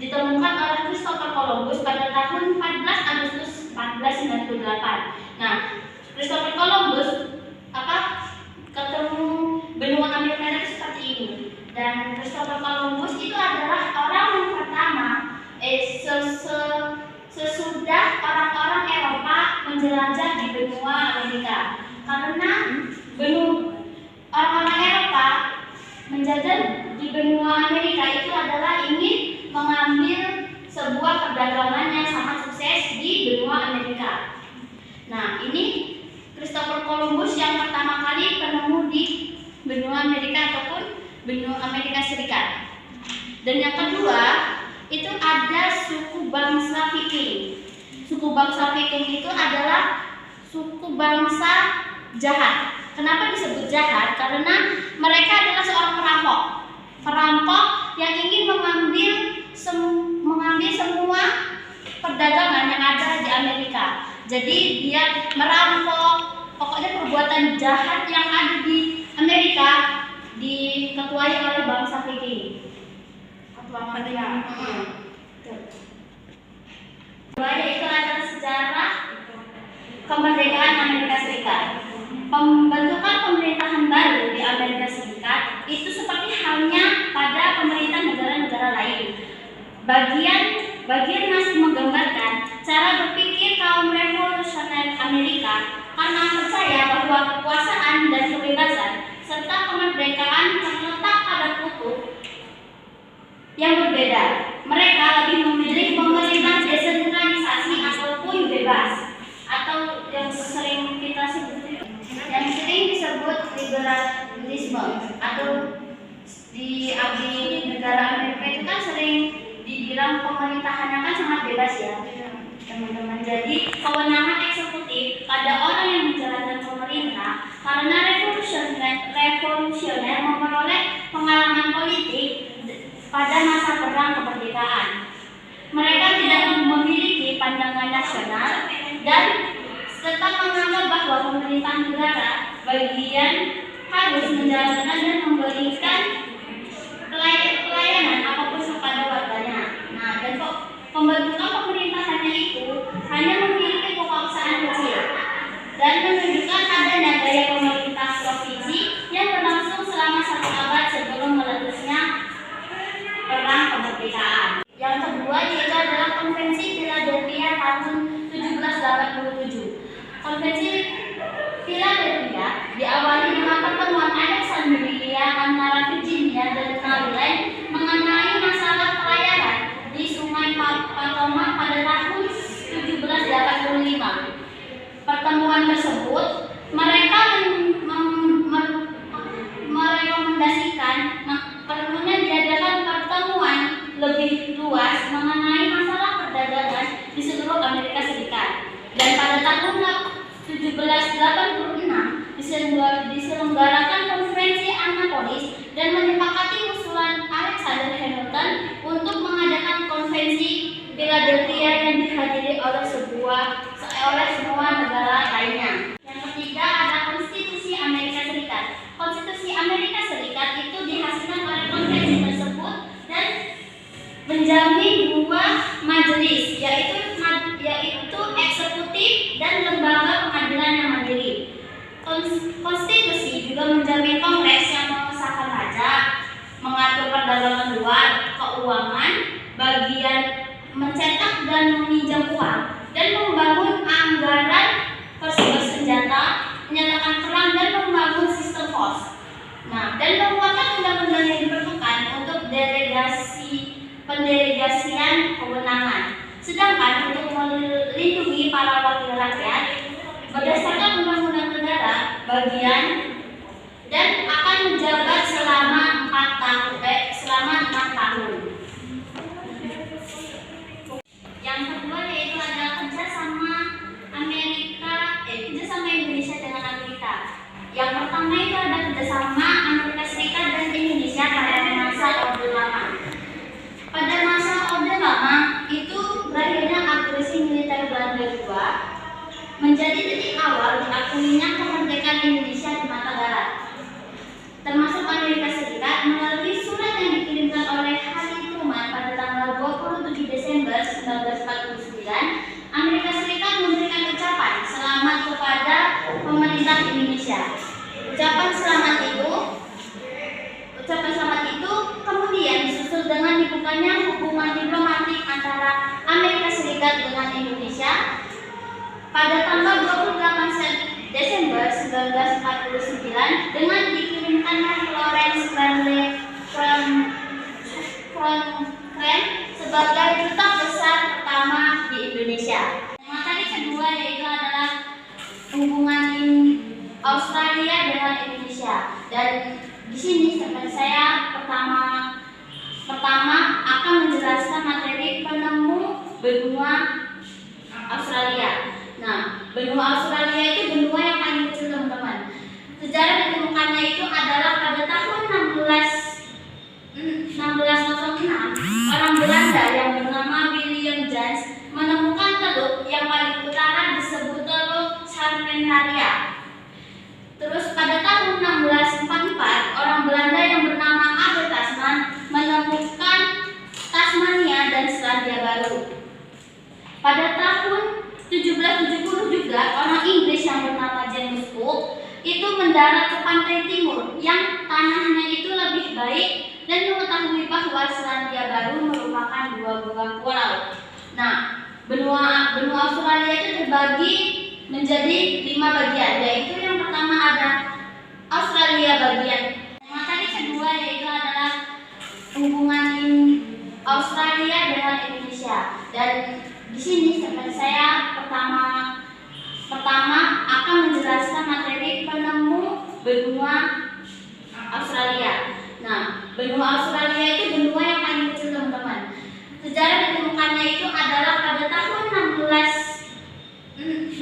ditemukan oleh Christopher Columbus pada tahun 14 Agustus 1498. Nah, Christopher Columbus ketemu benua Amerika seperti ini. Dan Christopher Columbus itu adalah orang yang pertama sesudah orang-orang Eropa menjelajah di benua Amerika. Karena orang-orang Eropa menjajah di benua Amerika itu adalah ingin mengambil sebuah perdagangan yang sangat sukses di benua Amerika. Nah, ini Christopher Columbus yang pertama kali penemu di benua Amerika ataupun benua Amerika Serikat. Dan yang kedua, itu ada suku bangsa Viking. Suku bangsa Viking itu adalah suku bangsa jahat. Kenapa disebut jahat? Karena mereka adalah seorang perampok yang ingin mengambil semua perdagangan yang ada di Amerika. Jadi dia merampok, pokoknya perbuatan jahat yang ada di Amerika diketuai oleh bangsa Viking. Yaitu adalah sejarah kemerdekaan Amerika Serikat. Pembentukan pemerintahan baru di Amerika Serikat itu seperti halnya pada pemerintah negara-negara lain. Bagian masih menggambarkan cara berpikir kaum revolusioner Amerika karena percaya bahwa kekuasaan dan kebebasan serta kemerdekaan terletak pada kutub yang berbeda. Mereka lebih memilih pemerintah desentralisasi ataupun bebas, atau yang sering disebut liberalisme, atau di negara Amerika itu kan sering dibilang pemerintahannya kan sangat bebas ya teman-teman. Jadi kewenangan eksekutif pada orang yang menjalankan pemerintah karena revolusioner memperoleh pengalaman politik pada masa perang kemerdekaan. Mereka tidak memiliki pandangan nasional dan tetap menganggap bahwa pemerintah negara bagian harus menjalankan dan memberikan pelayanan apapun kepada warganya. Nah, dan pembentukan pemerintahannya itu hanya memiliki kekuasaan kecil dan menunjukkan adanya gaya pemerintah provinsi yang berlangsung selama 1 abad sebelum meletusnya perang kemerdekaan. Yang kedua yaitu adalah Konvensi Philadelphia tahun 1787. Konvensi Philadelphia diawali dengan pertemuan Alexandria antara Virginia dan Maryland mengenai masalah pelayaran di Sungai Potomac pada tahun 1785. Pertemuan tersebut mereka merekomendasikan perlunya diadakan pertemuan lebih luas mengenai masalah perdagangan di seluruh Amerika Serikat. Dan pada tahun 1786 diselenggarakan konferensi Annapolis dan menyepakati usulan Alexander Hamilton untuk mengadakan konvensi Philadelphia yang dihadiri oleh semua negara lainnya. Yang ketiga ada Konstitusi Amerika Serikat. Konstitusi Amerika Serikat itu dihasilkan oleh konvensi tersebut dan menjamin 2 majelis, yaitu eksekutif dan lembaga pengadilan yang mandiri. Konstitusi juga menjamin Kongres yang mengesahkan pajak, mengatur perdagangan luar, keuangan, bagian mencetak dan meminjam uang, dan membangun anggaran bersenjata, menyatakan perang dan membangun sistem pos. Nah, dan mengeluarkan undang-undang yang diperlukan untuk pendelegasian kewenangan. Sedangkan untuk melindungi para wakil rakyat berdasarkan undang-undang negara bagian dan akan menjabat selama 6 tahun. Yang kedua yaitu adalah kerjasama Indonesia dengan Amerika. Yang pertama itu ada kerjasama Amerika Serikat dan Indonesia pada masa Orde Lama. Pada masa Orde Lama itu berakhirnya agresi militer Belanda II menjadi titik awal diakuinya kemerdekaan Indonesia di mata Barat, termasuk Amerika Serikat melalui surat yang dikirimkan oleh Harry Truman pada tanggal 20 pada tanggal 28 Desember 1949 dengan dikirimkannya Florence Cranch sebagai duta besar pertama di Indonesia. Materi kedua yaitu adalah hubungan Australia dengan Indonesia. Dan di sini seperti saya pertama akan menjelaskan materi penemu benua Australia. Nah, benua Australia itu benua yang paling kecil, teman-teman. Sejarah ditemukannya itu adalah pada tahun 1606, orang Belanda yang bernama William James menemukan teluk yang paling utara disebut Teluk Carpentaria. Terus pada tahun 1644, orang Belanda yang bernama Abel Tasman menemukan Tasmania dan Selandia Baru. Pada tahun 1770 juga orang Inggris yang bernama James Cook itu mendarat ke pantai timur yang tanahnya itu lebih baik dan mengetahui bahwa Selandia Baru merupakan dua buah pulau. Nah, benua Australia itu terbagi menjadi 5 bagian, yaitu yang pertama ada Australia bagian. Materi kedua yaitu adalah hubungan Australia dengan Indonesia. Dan di sini seperti saya pertama akan menjelaskan materi penemu benua Australia. Nah, benua Australia itu benua yang paling kecil, teman-teman. Sejarah ditemukannya itu adalah pada tahun 1606,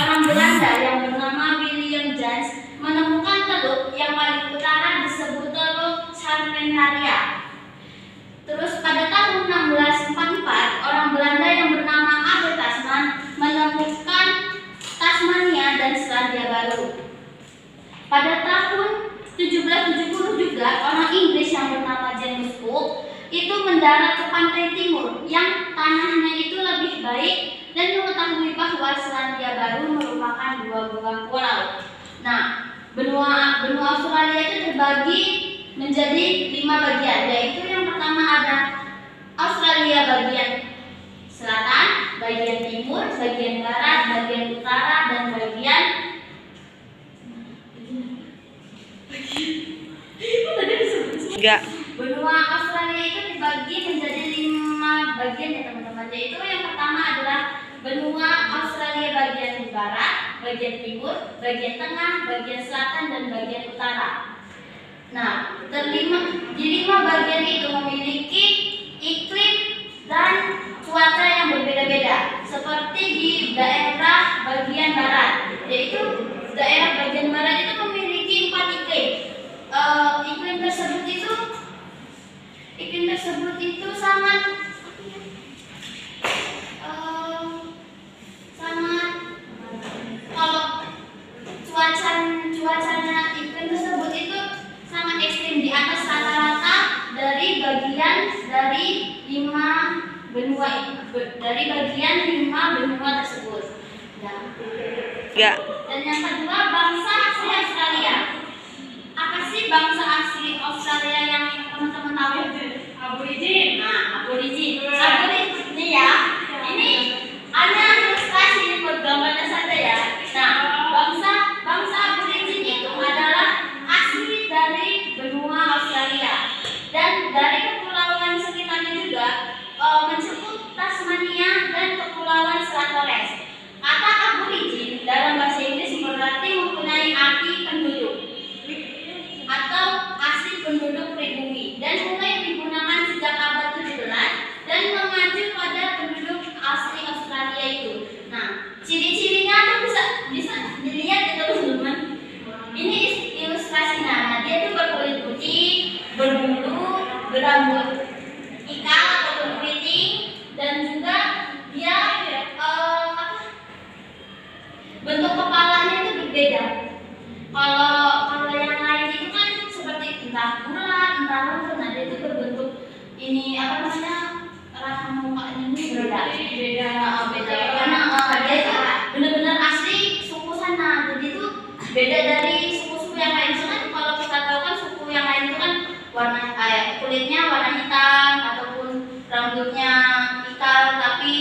orang Belanda yang bernama William James menemukan teluk yang paling utara disebut Teluk Carpentaria. Terus pada tahun 1644, orang Belanda yang bernama Abel Tasman menemukan Tasmania dan Selandia Baru. Pada tahun 1770 juga orang Inggris yang bernama James Cook itu mendarat ke pantai timur yang tanahnya itu lebih baik dan mengetahui bahwa Selandia Baru merupakan dua buah pulau. Nah, benua Australia itu terbagi menjadi 5 bagian, yaitu yang pertama ada Australia bagian selatan, bagian timur, bagian barat, bagian utara, dan bagian benua Australia itu dibagi menjadi 5 bagian ya teman-teman. Yaitu yang pertama adalah benua Australia bagian barat, bagian timur, bagian tengah, bagian selatan, dan bagian utara. Nah, di 5 bagian itu memiliki iklim dan cuaca yang berbeda-beda. Seperti di daerah bagian barat, yaitu daerah bagian barat itu memiliki 4 iklim. Iklim tersebut itu sangat kalau cuacanya iklim tersebut itu sangat ekstrim, di atas rata-rata dari bagian 5 benua tersebut. Ya. Dan yang kedua, bangsa asli Australia. Apa sih bangsa asli Australia yang teman-teman tahu? Aborigin. Nah, aborigin. Ini ya. Ini hanya ilustrasi buat gambarnya saja ya. Nah, bangsa aborigin itu adalah asli dari benua Australia dan dari kepulauan sekitarnya juga mencakup Tasmania dan kepulauan Selat Torres. Kata aborigin dalam bahasa Inggris berarti mempunyai arti penduduk atau asli penduduk pribumi dan mulai digunakan sejak abad 17 dan mengacu pada penduduk asli Australia itu. Nah, ciri-cirinya tuh bisa dilihat ya teman-teman. Ini ilustrasinya. Nah, dia tuh berkulit putih, berbulu, berambut ikal atau keriting, dan juga dia bentuk kepalanya itu berbeda. Kalau yang lain itu kan seperti entah bulat, entah runtuh. Nah, dia itu berbentuk ini rahang mukanya ini beda. Karena dia itu benar-benar asli suku sana. Jadi itu beda dari suku-suku yang lain. Kan kalau kita tahu kan suku yang lain itu kan kulitnya warna hitam ataupun rambutnya ikal, tapi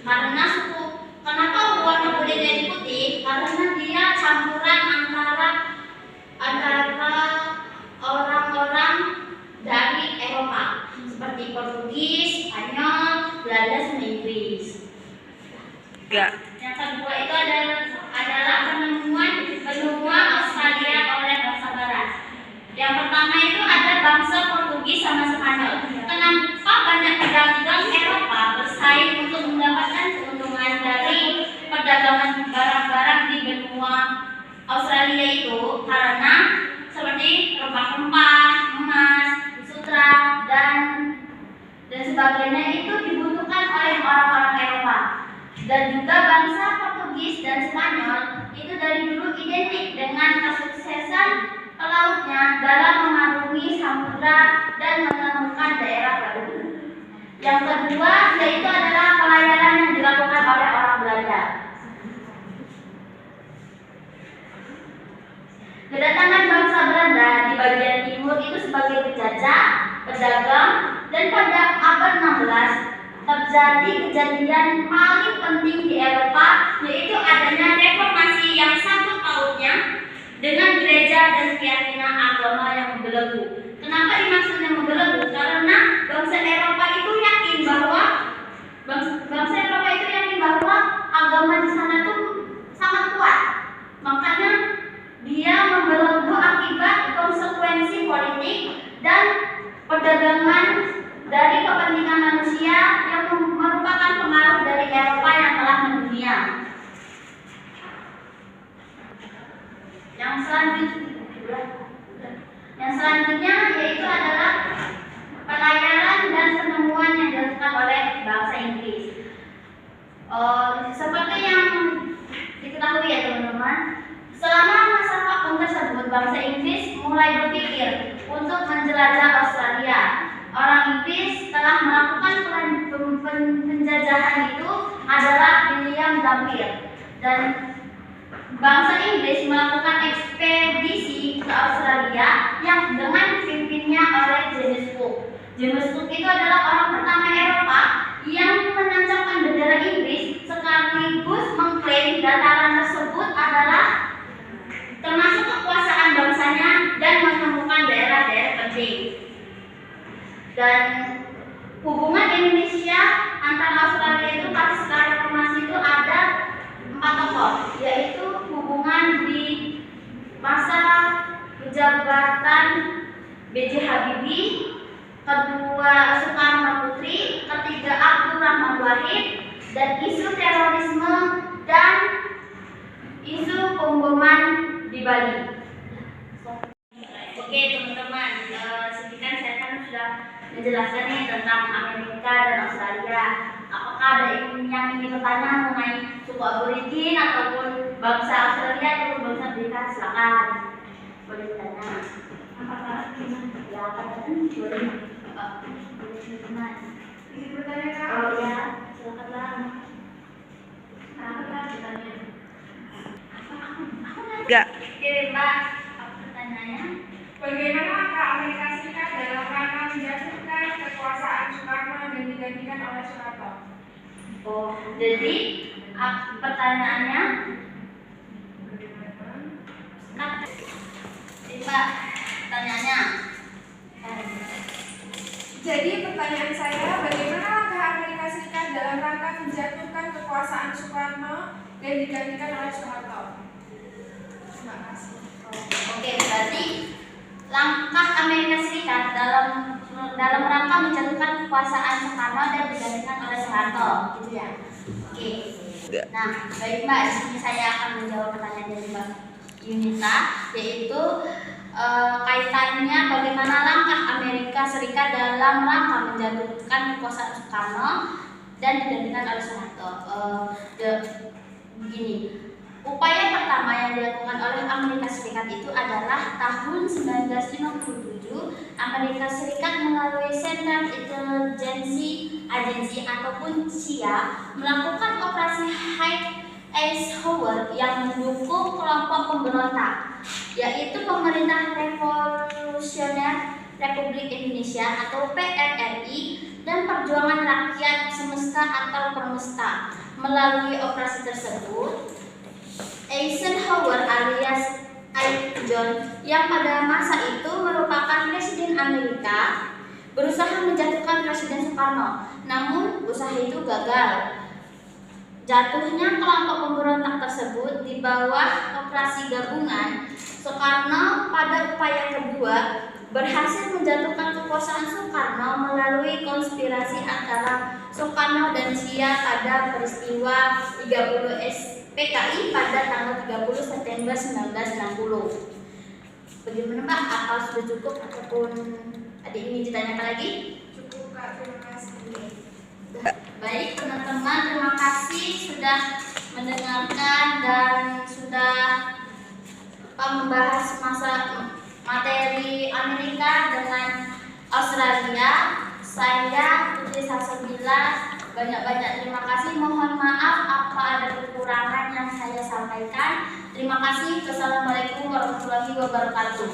Karena kenapa warna kulit jadi putih? Karena dia campuran antara orang-orang dari Eropa seperti Portugis, Spanyol, Belanda, sama Inggris. Yang kedua itu adalah penemuan benua Australia oleh bangsa Barat. Yang pertama itu ada bangsa Portugis sama Spanyol. Kenapa banyak pedagang Eropa bersaing untuk mendapatkan keuntungan dari perdagangan barang-barang di benua Australia itu? Karena seperti rempah-rempah, emas, sutra, dan sebagainya itu dibutuhkan oleh orang-orang Eropa. Dan juga bangsa Portugis dan Spanyol itu dari dulu identik dengan kesuksesan pelautnya dalam mengarungi samudra dan menemukan daerah baru. Yang kedua yaitu adalah pelayaran yang dilakukan oleh orang Belanda. Kedatangan bangsa Belanda di bagian timur itu sebagai penjajah, pedagang, dan pada abad 16 terjadi kejadian paling penting di Eropa, yaitu adanya reformasi yang sangkut pautnya dengan gereja dan keyakinan agama yang membelenggu. Kenapa dimaksudnya membelenggu? Karena bangsa Eropa itu yakin bahwa agama di sana tuh sangat kuat. Makanya dia membelenggu akibat konsekuensi politik dan perdagangan dari kepentingan manusia yang merupakan pengaruh dari Eropa yang telah mendunia. Yang selanjutnya yaitu adalah pelayaran dan penemuan yang dilakukan oleh bangsa Inggris. Seperti yang diketahui ya teman-teman, selama masa vakum tersebut bangsa Inggris mulai berpikir untuk menjelajah Australia. Orang Inggris telah melakukan penjajahan itu adalah William Dampier, dan bangsa Inggris melakukan ekspedisi ke Australia yang dengan dipimpinnya oleh James Cook. James Cook itu adalah orang pertama Eropa yang menancapkan bendera Inggris sekaligus mengklaim dataran tersebut adalah termasuk kekuasaan bangsanya dan menemukan daerah-daerah penting. Dan hubungan Indonesia antara Australia itu pasca reformasi itu ada 4 tokoh, yaitu hubungan di masa kejabatan B.J. Habibie, kedua Soekarno Putri, ketiga Abdurrahman Wahid, dan isu terorisme dan isu pemboman di Bali. Oke teman-teman, sekian saya kan sudah menjelaskan nih tentang Amerika dan Australia. Apakah ada yang ingin bertanya mengenai suku aborigin ataupun bangsa Australia ataupun bangsa Amerika? Silakan, boleh ditanya. Ya, boleh. Ingin bertanya kan? Oh ya, silakanlah. Apa bertanya? Enggak. Oke Mbak, apa pertanyaannya? Bagaimana Amerika Serikat dalam rangka menjatuhkan kekuasaan Soekarno dan digantikan oleh Soeharto? Oh, jadi pertanyaannya? Mbak, pertanyaannya? Jadi pertanyaan saya, bagaimana langkah Amerika Serikat dalam rangka menjatuhkan kekuasaan Soekarno dan digantikan oleh Soeharto? Terima kasih. Oke, berarti langkah Amerika Serikat dalam rangka menjatuhkan kekuasaan Soekarno dan digantikan oleh Soeharto, gitu ya. Oke. Nah, baik Mbak, di sini saya akan menjawab pertanyaan dari Mbak Yunita, yaitu kaitannya bagaimana langkah Amerika Serikat dalam rangka menjatuhkan kekuasaan Soekarno dan digantikan oleh Soeharto. Begini. Upaya pertama yang dilakukan oleh Amerika Serikat itu adalah tahun 1957, Amerika Serikat melalui Central Intelligence Agency ataupun CIA melakukan operasi High Eisenhower yang mendukung kelompok pemberontak, yaitu Pemerintah Revolusioner Republik Indonesia atau PRRI dan perjuangan rakyat semesta atau permesta. Melalui operasi tersebut, Eisenhower alias Ike John yang pada masa itu merupakan Presiden Amerika berusaha menjatuhkan Presiden Soekarno, namun usaha itu gagal. Jatuhnya kelompok pemberontak tersebut di bawah operasi gabungan, Soekarno pada upaya kedua berhasil menjatuhkan kekuasaan Soekarno melalui konspirasi antara Soekarno dan Sia pada peristiwa 30 PKI pada tanggal 30 September 1960. Bagaimana Mbak? Apa sudah cukup ataupun ada ini ditanyakan lagi? Cukup Kak, terima kasih. Baik teman-teman, terima kasih sudah mendengarkan dan sudah membahas materi Amerika dengan Australia. Saya Putri Salsabila, banyak-banyak terima kasih. Mohon maaf apa ada kekurangan yang saya sampaikan. Terima kasih. Wassalamualaikum warahmatullahi wabarakatuh.